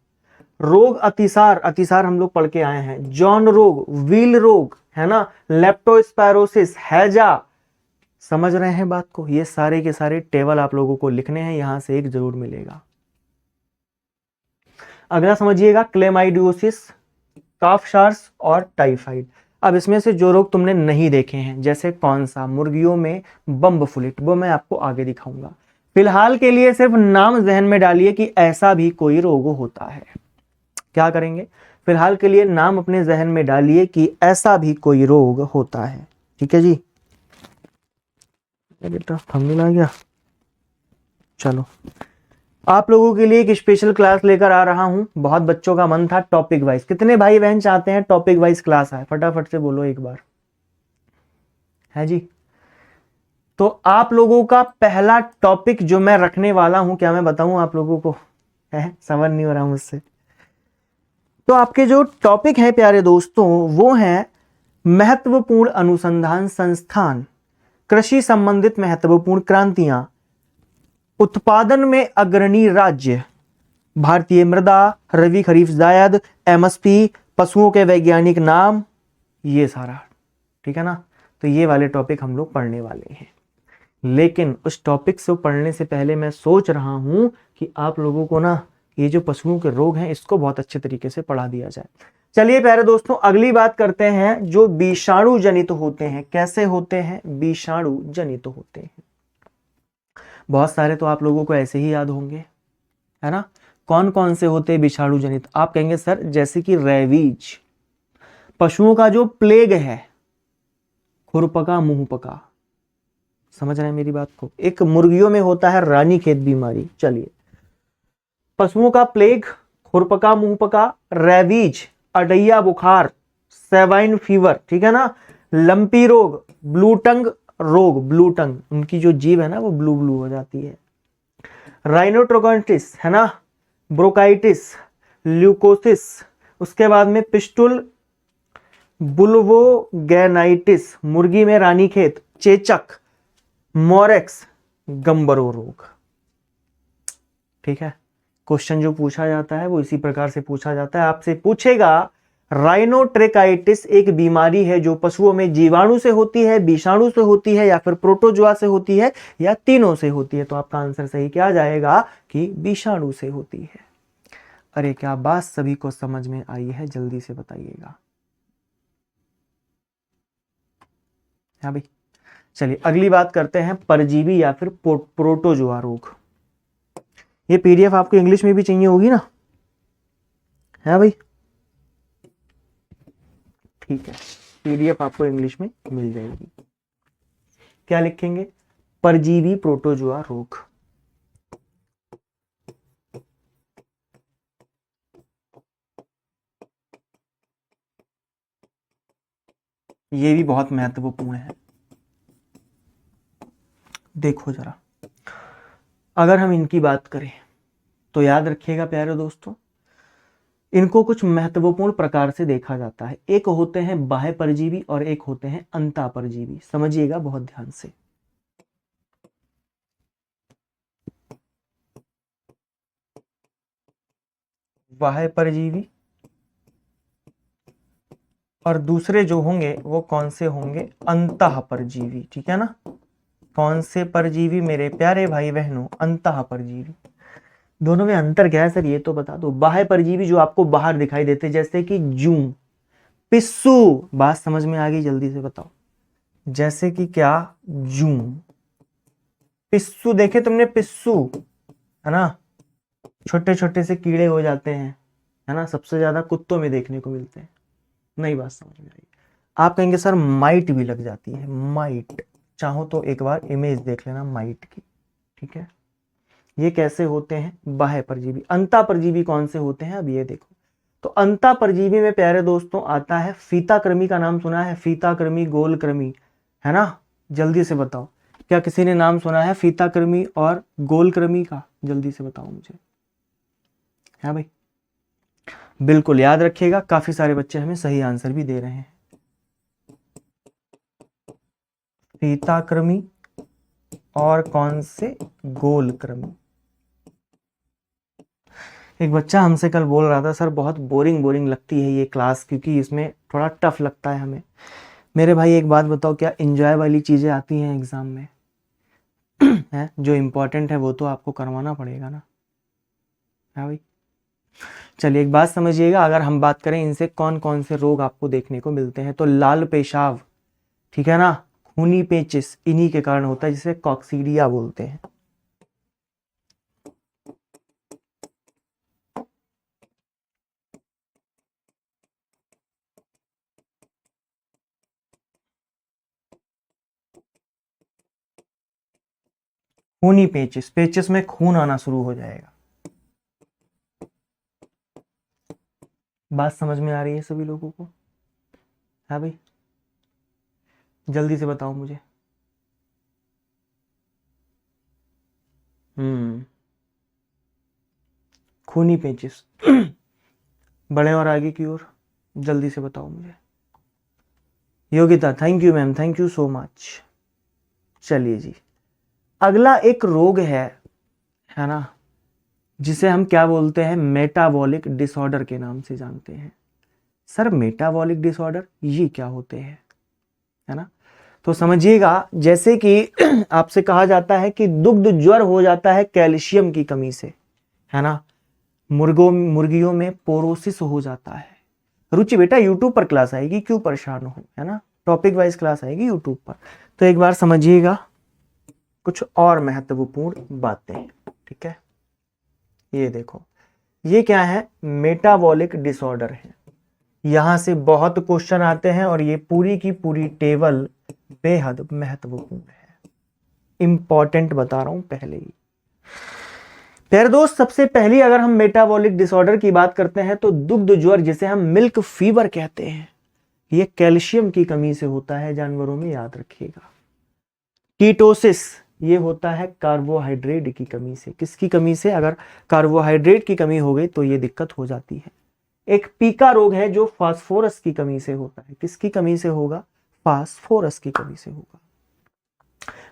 रोग अतिसार, अतिसार हम लोग पढ़ के आए हैं, जॉन रोग, व्हील रोग, है ना, लेप्टोस्पायरोसिस, हैजा। समझ रहे हैं बात को? ये सारे के सारे टेबल आप लोगों को लिखने हैं, यहां से एक जरूर मिलेगा। अगला समझिएगा, क्लेमाइडियोसिस, काफ शार्स और टाइफाइड। अब इसमें से जो रोग तुमने नहीं देखे हैं, जैसे कौन सा, मुर्गियों में बम्ब फ्लिट, वो मैं आपको आगे दिखाऊंगा। फिलहाल के लिए सिर्फ नाम जहन में डालिए कि ऐसा भी कोई रोग होता है। क्या करेंगे? फिलहाल के लिए नाम अपने जहन में डालिए कि ऐसा भी कोई रोग होता है। ठीक है जी, बेटा थंबनेल आ गया। चलो, आप लोगों के लिए एक स्पेशल क्लास लेकर आ रहा हूं। बहुत बच्चों का मन था टॉपिक वाइज। कितने भाई बहन चाहते हैं टॉपिक वाइज क्लास आए? फटाफट से बोलो एक बार। है जी, तो आप लोगों का पहला टॉपिक जो मैं रखने वाला हूं, क्या मैं बताऊं आप लोगों को? है, समझ नहीं हो रहा मुझसे। तो आपके जो टॉपिक है प्यारे दोस्तों, वो है महत्वपूर्ण अनुसंधान संस्थान, कृषि संबंधित महत्वपूर्ण क्रांतियां, उत्पादन में अग्रणी राज्य, भारतीय मृदा, रबी खरीफ जायद, एमएसपी, पशुओं के वैज्ञानिक नाम, ये सारा। ठीक है ना, तो ये वाले टॉपिक हम लोग पढ़ने वाले हैं। लेकिन उस टॉपिक से पढ़ने से पहले मैं सोच रहा हूं कि आप लोगों को ना ये जो पशुओं के रोग हैं इसको बहुत अच्छे तरीके से पढ़ा दिया जाए। चलिए प्यारे दोस्तों, अगली बात करते हैं, जो विषाणु जनित होते हैं। कैसे होते हैं? विषाणु जनित होते हैं। बहुत सारे तो आप लोगों को ऐसे ही याद होंगे, है ना। कौन कौन से होते हैं विषाणु जनित? आप कहेंगे सर जैसे कि रेबीज, पशुओं का जो प्लेग है, खुरपका मुंहपका। समझ रहे हैं मेरी बात को? एक मुर्गियों में होता है रानीखेत बीमारी। चलिए, पशुओं का प्लेग, खुरपका मुंहपका, रेबीज, अडैया बुखार, सेवाइन फीवर, ठीक है ना, लंपी रोग, ब्लू टंग रोग, ब्लू टंग, उनकी जो जीभ है ना वो ब्लू ब्लू हो जाती है, राइनोट्रोगोनिटिस, है ना, ब्रोकाइटिस, ल्यूकोसिस, उसके बाद में पिस्टुल बुल्वोगेनाइटिस, मुर्गी में रानीखेत, चेचक, मोरेक्स, गंबरो रोग। ठीक है, क्वेश्चन जो पूछा जाता है वो इसी प्रकार से पूछा जाता है। आपसे पूछेगा राइनोट्रेकाइटिस एक बीमारी है जो पशुओं में जीवाणु से होती है, विषाणु से होती है, या फिर प्रोटोजोआ से होती है, या तीनों से होती है। तो आपका आंसर सही क्या आ जाएगा कि विषाणु से होती है। अरे क्या बात सभी को समझ में आई है? जल्दी से बताइएगा। हाँ भाई, चलिए अगली बात करते हैं, परजीवी या फिर प्रोटोजोआ रोग। ये पीडीएफ आपको इंग्लिश में भी चाहिए होगी ना? है भाई, ठीक है, पीडीएफ आपको इंग्लिश में मिल जाएगी। क्या लिखेंगे? परजीवी प्रोटोजोआ रोग। ये भी बहुत महत्वपूर्ण है। देखो जरा, अगर हम इनकी बात करें तो याद रखिएगा प्यारे दोस्तों, इनको कुछ महत्वपूर्ण प्रकार से देखा जाता है। एक होते हैं बाह्य परजीवी और एक होते हैं अंतः परजीवी। समझिएगा बहुत ध्यान से। बाह्य परजीवी और दूसरे जो होंगे वो कौन से होंगे? अंतः परजीवी। ठीक है ना, कौन से परजीवी मेरे प्यारे भाई बहनों? अंतः परजीवी। दोनों में अंतर क्या है सर, ये तो बता दो। बाह्य परजीवी जो आपको बाहर दिखाई देते, जैसे कि जू, पिस्सू, बात समझ में आ गई? जल्दी से बताओ। जैसे कि क्या? जू, पिस्सू, देखे तुमने पिस्सू, है ना, छोटे छोटे से कीड़े हो जाते हैं, है ना, सबसे ज्यादा कुत्तों में देखने को मिलते हैं। नहीं बात समझ में आई? आप कहेंगे सर माइट भी लग जाती है, माइट, चाहो तो एक बार इमेज देख लेना माइट की, ठीक है। ये कैसे होते हैं, बाह्य परजीवी। अंता परजीवी कौन से होते हैं, अब ये देखो। तो अंता परजीवी में प्यारे दोस्तों आता है फीताकृमि का नाम सुना है, फीताकृमि, गोलकृमि, है ना। जल्दी से बताओ, क्या किसी ने नाम सुना है फीताकृमि और गोलकृमि का? जल्दी से बताओ मुझे। है भाई, बिल्कुल याद रखिएगा, काफी सारे बच्चे हमें सही आंसर भी दे रहे हैं। फीताकृमि और कौन से, गोलकृमि। एक बच्चा हमसे कल बोल रहा था सर बहुत बोरिंग बोरिंग लगती है ये क्लास, क्योंकि इसमें थोड़ा टफ लगता है हमें। मेरे भाई एक बात बताओ, क्या एंजॉय वाली चीजें आती हैं एग्जाम में? है, जो इम्पोर्टेंट है वो तो आपको करवाना पड़ेगा ना, है भाई। चलिए एक बात समझिएगा, अगर हम बात करें इनसे कौन कौन से रोग आपको देखने को मिलते हैं, तो लाल पेशाब, ठीक है ना, खूनी पेचिस, इन्हीं के कारण होता है, जिसे कॉक्सीडिया बोलते हैं। खूनी पेचिस, पेचिस में खून आना शुरू हो जाएगा। बात समझ में आ रही है सभी लोगों को? हाँ भाई, जल्दी से बताओ मुझे। खूनी पेचिस बड़े और आगे की ओर, जल्दी से बताओ मुझे। Yogita, thank you ma'am, thank you so much. चलिए जी, अगला एक रोग है ना, जिसे हम क्या बोलते हैं, मेटाबॉलिक डिसऑर्डर के नाम से जानते हैं। सर मेटाबॉलिक डिसऑर्डर ये क्या होते हैं, है ना। तो समझिएगा, जैसे कि आपसे कहा जाता है कि दुग्ध ज्वर हो जाता है कैल्शियम की कमी से, है ना। मुर्गियों में पोरोसिस हो जाता है। रुचि बेटा यूट्यूब पर क्लास आएगी, क्यों परेशान हो, है ना, टॉपिक वाइज क्लास आएगी यूट्यूब पर। तो एक बार समझिएगा कुछ और महत्वपूर्ण बातें, ठीक है। ये देखो, ये क्या है, मेटाबॉलिक डिसऑर्डर है। यहां से बहुत क्वेश्चन आते हैं और ये पूरी की पूरी टेबल बेहद महत्वपूर्ण है, इंपॉर्टेंट बता रहा हूं पहले ही। प्यारे दोस्त, सबसे पहली अगर हम मेटाबॉलिक डिसऑर्डर की बात करते हैं तो दुग्ध ज्वर, जिसे हम मिल्क फीवर कहते हैं, ये कैल्शियम की कमी से होता है जानवरों में, याद रखिएगा। कीटोसिस, ये होता है कार्बोहाइड्रेट की कमी से। किसकी कमी से? अगर कार्बोहाइड्रेट की कमी हो गई तो ये दिक्कत हो जाती है। एक पीका रोग है जो फास्फोरस की कमी से होता है। किसकी कमी से होगा? फास्फोरस की कमी से होगा।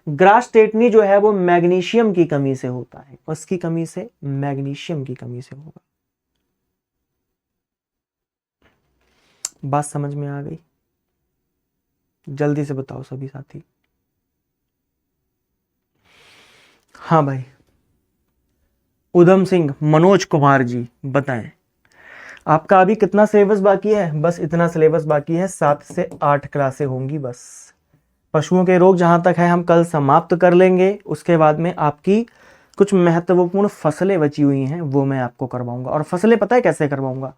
ग्रास टेटनी जो है वो मैग्नीशियम की कमी से होता है। उसकी कमी से? मैग्नीशियम की कमी से होगा। बात समझ में आ गई? जल्दी से बताओ सभी साथी। हाँ भाई, उधम सिंह, मनोज कुमार जी बताएं, आपका अभी कितना सिलेबस बाकी है? बस इतना सिलेबस बाकी है, 7 से 8 क्लासें होंगी बस। पशुओं के रोग जहां तक है हम कल समाप्त कर लेंगे। उसके बाद में आपकी कुछ महत्वपूर्ण फसलें बची हुई हैं वो मैं आपको करवाऊंगा। और फसलें पता है कैसे करवाऊंगा?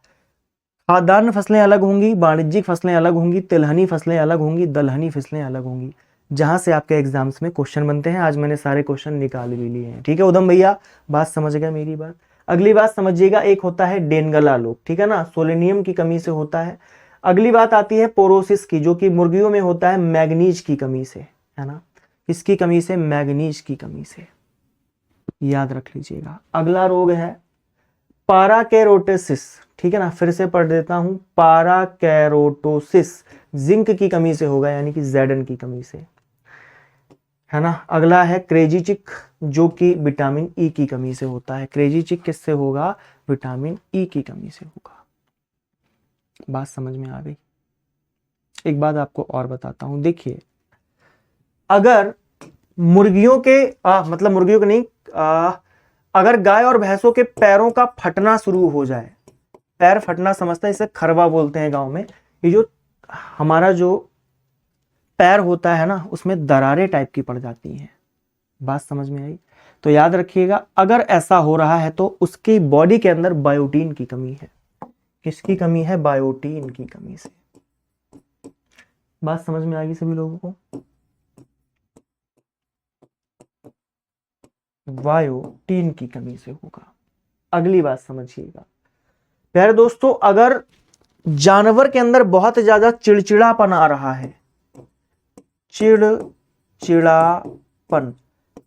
खाद्यान्न फसलें अलग होंगी, वाणिज्यिक फसलें अलग होंगी, तिलहनी फसलें अलग होंगी, दलहनी फसलें अलग होंगी, जहां से आपके एग्जाम्स में क्वेश्चन बनते हैं। आज मैंने सारे क्वेश्चन निकाल भी लिए हैं, ठीक है उधम भैया, बात समझ गए मेरी बात। अगली बात समझिएगा, एक होता है डेनगला रोग, ठीक है ना, सोलेनियम की कमी से होता है। अगली बात आती है पोरोसिस की, जो कि मुर्गियों में होता है मैग्नीज की कमी से, है ना। किसकी कमी से? मैग्नीज की कमी से, याद रख लीजिएगा। अगला रोग है पाराकेरोटोसिस, ठीक है ना, फिर से पढ़ देता हूं, पाराकेरोटोसिस जिंक की कमी से होगा, यानी कि ज़ेडन की कमी से, है ना। अगला है क्रेजी चिक, जो कि विटामिन ई की कमी से होता है। क्रेजी चिक किससे होगा? विटामिन ई की कमी से होगा। बात समझ में आ गई? एक बात आपको और बताता हूं, देखिए, अगर मुर्गियों के मतलब मुर्गियों के नहीं, अगर गाय और भैंसों के पैरों का फटना शुरू हो जाए, पैर फटना समझता है, इसे खरवा बोलते हैं गांव में। ये जो हमारा जो पैर होता है ना, उसमें दरारें टाइप की पड़ जाती हैं। बात समझ में आई? तो याद रखिएगा, अगर ऐसा हो रहा है तो उसकी बॉडी के अंदर बायोटीन की कमी है। किसकी कमी है? बायोटीन की कमी से। बात समझ में आ गई सभी लोगों को? बायोटीन की कमी से होगा। अगली बात समझिएगा प्यारे दोस्तों, अगर जानवर के अंदर बहुत ज्यादा चिड़चिड़ापन आ रहा है, चिड़चिड़ापन,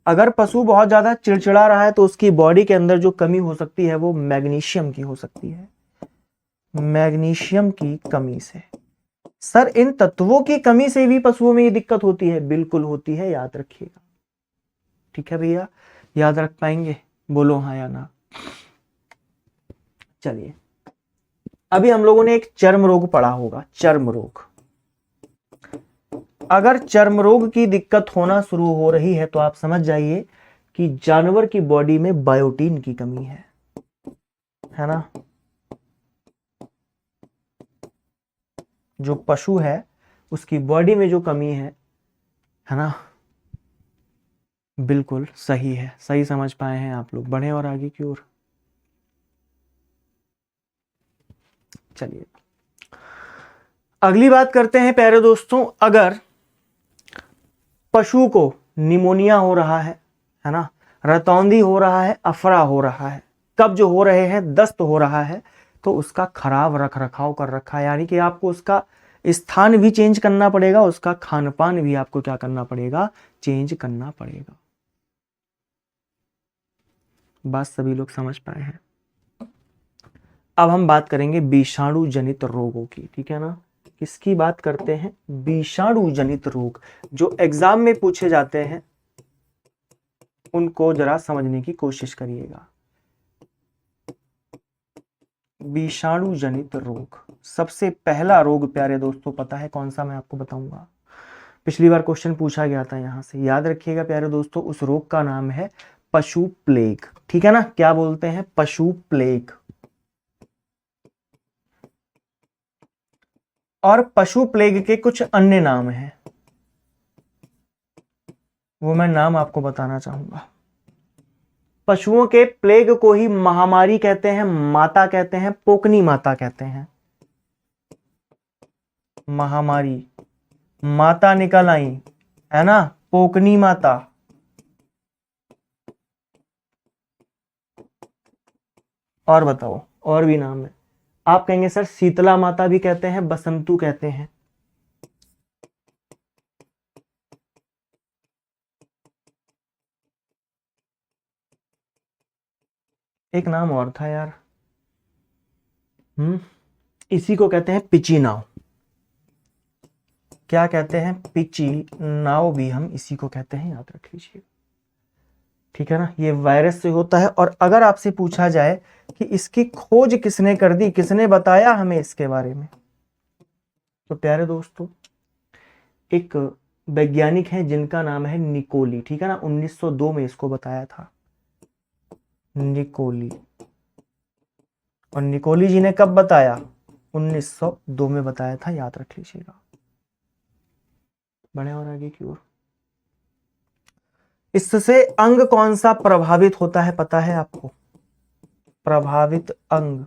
अगर पशु बहुत ज्यादा चिड़चिड़ा रहा है तो उसकी बॉडी के अंदर जो कमी हो सकती है वो मैग्नीशियम की हो सकती है। मैग्नीशियम की कमी से। सर इन तत्वों की कमी से भी पशुओं में ये दिक्कत होती है? बिल्कुल होती है, याद रखिएगा। ठीक है भैया, याद रख पाएंगे? बोलो हाँ या ना। चलिए, अभी हम लोगों ने एक चर्म रोग पढ़ा होगा, चर्म रोग। अगर चर्म रोग की दिक्कत होना शुरू हो रही है तो आप समझ जाइए कि जानवर की बॉडी में बायोटीन की कमी है ना। जो पशु है उसकी बॉडी में जो कमी है ना, बिल्कुल सही है, सही समझ पाए हैं आप लोग। बढ़े और आगे की ओर। चलिए अगली बात करते हैं प्यारे दोस्तों, अगर पशु को निमोनिया हो रहा है ना, रतौंधी हो रहा है, अफरा हो रहा है, कब्ज हो रहे हैं, दस्त हो रहा है, तो उसका खराब रख रखाव कर रखा है, यानी कि आपको उसका स्थान भी चेंज करना पड़ेगा, उसका खान पान भी आपको क्या करना पड़ेगा? चेंज करना पड़ेगा। बात सभी लोग समझ पाए हैं? अब हम बात करेंगे विषाणु जनित रोगों की, ठीक है ना। किसकी बात करते हैं? विषाणु जनित रोग, जो एग्जाम में पूछे जाते हैं, उनको जरा समझने की कोशिश करिएगा। विषाणु जनित रोग, सबसे पहला रोग प्यारे दोस्तों पता है कौन सा? मैं आपको बताऊंगा। पिछली बार क्वेश्चन पूछा गया था यहां से, याद रखिएगा प्यारे दोस्तों, उस रोग का नाम है पशु प्लेग। ठीक है ना, क्या बोलते हैं? पशु प्लेग। और पशु प्लेग के कुछ अन्य नाम हैं, वो मैं नाम आपको बताना चाहूंगा। पशुओं के प्लेग को ही महामारी कहते हैं, माता कहते हैं, पोकनी माता कहते हैं। महामारी, माता निकल आई है ना, पोकनी माता। और बताओ, और भी नाम है? आप कहेंगे सर शीतला माता भी कहते हैं, बसंतु कहते हैं। एक नाम और था यार, इसी को कहते हैं पिची नाव। क्या कहते हैं? पिची नाव भी हम इसी को कहते हैं, याद रख लीजिए। ठीक है ना, ये वायरस से होता है। और अगर आपसे पूछा जाए कि इसकी खोज किसने कर दी, किसने बताया हमें इसके बारे में, तो प्यारे दोस्तों एक वैज्ञानिक हैं जिनका नाम है निकोली। ठीक है ना, 1902 में इसको बताया था, निकोली। और निकोली जी ने कब बताया? 1902 में बताया था, याद रख लीजिएगा। बढ़े और आगे की ओर। इससे अंग कौन सा प्रभावित होता है पता है आपको? प्रभावित अंग,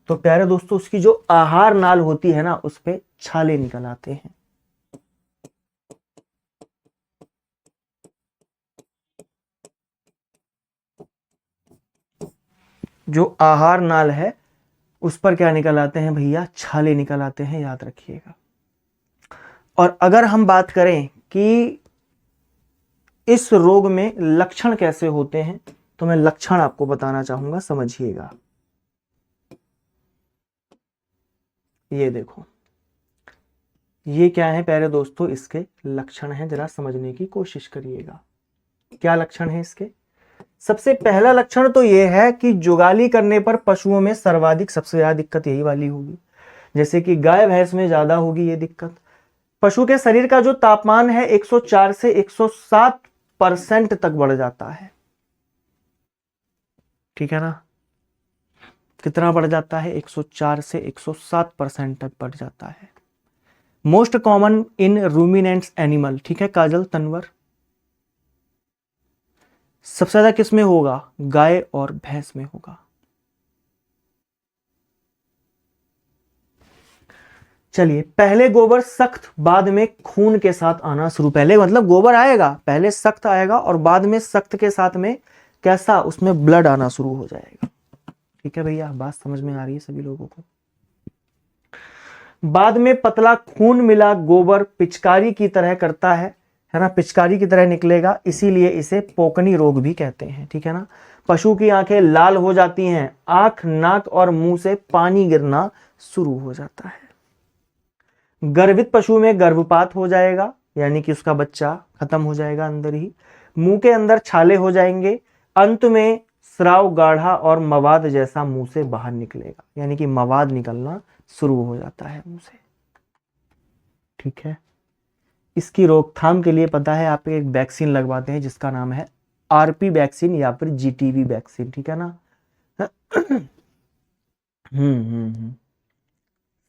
तो प्यारे दोस्तों उसकी जो आहार नाल होती है ना, उस पे छाले निकल आते हैं। जो आहार नाल है उस पर क्या निकल आते हैं भैया? छाले निकल आते हैं, याद रखिएगा। और अगर हम बात करें कि इस रोग में लक्षण कैसे होते हैं, तो मैं लक्षण आपको बताना चाहूंगा, समझिएगा। ये देखो, ये क्या है प्यारे दोस्तों? इसके लक्षण हैं, जरा समझने की कोशिश करिएगा। क्या लक्षण है इसके? सबसे पहला लक्षण तो यह है कि जुगाली करने पर पशुओं में सर्वाधिक, सबसे ज्यादा दिक्कत यही वाली होगी, जैसे कि गाय भैंस में ज्यादा होगी ये दिक्कत। पशु के शरीर का जो तापमान है 104 से 107% तक बढ़ जाता है। ठीक है ना, कितना बढ़ जाता है? 104 से 107% तक बढ़ जाता है। Most common in ruminants animal. ठीक है काजल, तनवर, सबसे ज्यादा किस में होगा? गाय और भैंस में होगा। चलिए, पहले गोबर सख्त, बाद में खून के साथ आना शुरू। पहले मतलब गोबर आएगा, पहले सख्त आएगा और बाद में सख्त के साथ में कैसा, उसमें ब्लड आना शुरू हो जाएगा। ठीक है भैया, बात समझ में आ रही है सभी लोगों को। बाद में पतला खून मिला गोबर पिचकारी की तरह करता है ना, पिचकारी की तरह निकलेगा, इसीलिए इसे पोकनी रोग भी कहते हैं। ठीक है ना। पशु की आंखें लाल हो जाती हैं, आंख, नाक और मुंह से पानी गिरना शुरू हो जाता है। गर्भित पशु में गर्भपात हो जाएगा, यानी कि उसका बच्चा खत्म हो जाएगा अंदर ही। मुंह के अंदर छाले हो जाएंगे, अंत में स्राव गाढ़ा और मवाद जैसा मुंह से बाहर निकलेगा, यानी कि मवाद निकलना शुरू हो जाता है मुंह से। ठीक है। इसकी रोकथाम के लिए पता है आप एक वैक्सीन लगवाते हैं जिसका नाम है आरपी वैक्सीन या फिर जीटीवी वैक्सीन। ठीक है ना।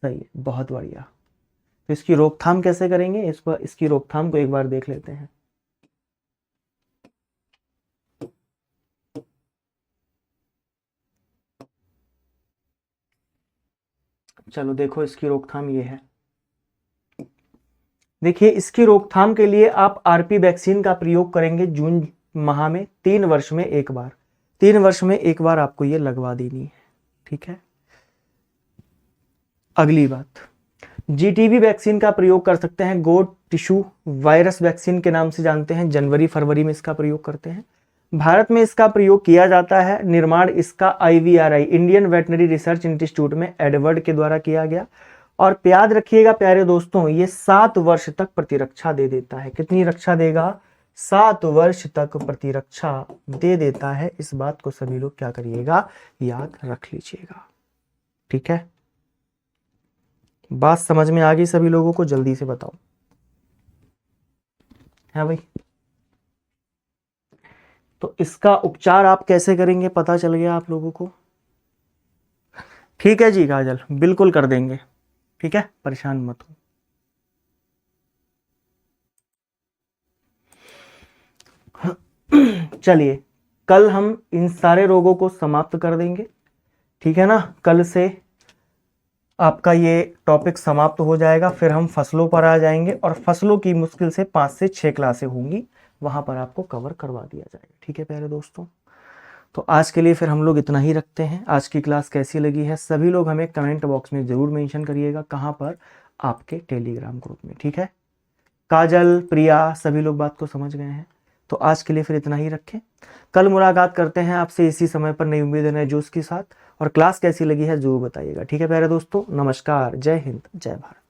सही है, बहुत बढ़िया। तो इसकी रोकथाम कैसे करेंगे, इसकी रोकथाम को एक बार देख लेते हैं। चलो देखो, इसकी रोकथाम ये है। देखिए, इसकी रोकथाम के लिए आप आरपी वैक्सीन का प्रयोग करेंगे जून माह में 3 वर्ष में एक बार। 3 वर्ष में एक बार आपको ये लगवा देनी है। ठीक है। अगली बात, जीटीवी वैक्सीन का प्रयोग कर सकते हैं गोट टिश्यू वायरस वैक्सीन के नाम से जानते हैं, जनवरी फरवरी में इसका प्रयोग करते हैं। भारत में इसका प्रयोग किया जाता है। निर्माण इसका IVRI Indian veterinary research institute में एडवर्ड के द्वारा किया गया। और याद रखिएगा प्यारे दोस्तों, ये 7 वर्ष तक प्रतिरक्षा दे देता है। कितनी रक्षा देगा? 7 वर्ष तक प्रतिरक्षा दे देता है। इस बात को सभी लोग क्या करिएगा, याद रख लीजिएगा। ठीक है। बात समझ में आ गई सभी लोगों को? जल्दी से बताओ। है भाई? तो इसका उपचार आप कैसे करेंगे पता चल गया आप लोगों को? ठीक है जी काजल, बिल्कुल कर देंगे। ठीक है, परेशान मत हो। चलिए, कल हम इन सारे रोगों को समाप्त कर देंगे। ठीक है ना। कल से आपका ये टॉपिक समाप्त हो जाएगा, फिर हम फसलों पर आ जाएंगे और फसलों की मुश्किल से 5 से 6 क्लासें होंगी, वहां पर आपको कवर करवा दिया जाएगा। ठीक है प्यारे दोस्तों, तो आज के लिए फिर हम लोग इतना ही रखते हैं। आज की क्लास कैसी लगी है सभी लोग हमें कमेंट बॉक्स में जरूर मेंशन करिएगा, कहाँ पर? आपके टेलीग्राम ग्रुप में। ठीक है। काजल, प्रिया, सभी लोग बात को समझ गए हैं। तो आज के लिए फिर इतना ही रखें। कल मुलाकात करते हैं आपसे इसी समय पर नई उम्मीद नए जोश के साथ। और क्लास कैसी लगी है जरूर बताइएगा। ठीक है प्यारे दोस्तों, नमस्कार, जय हिंद, जय भारत।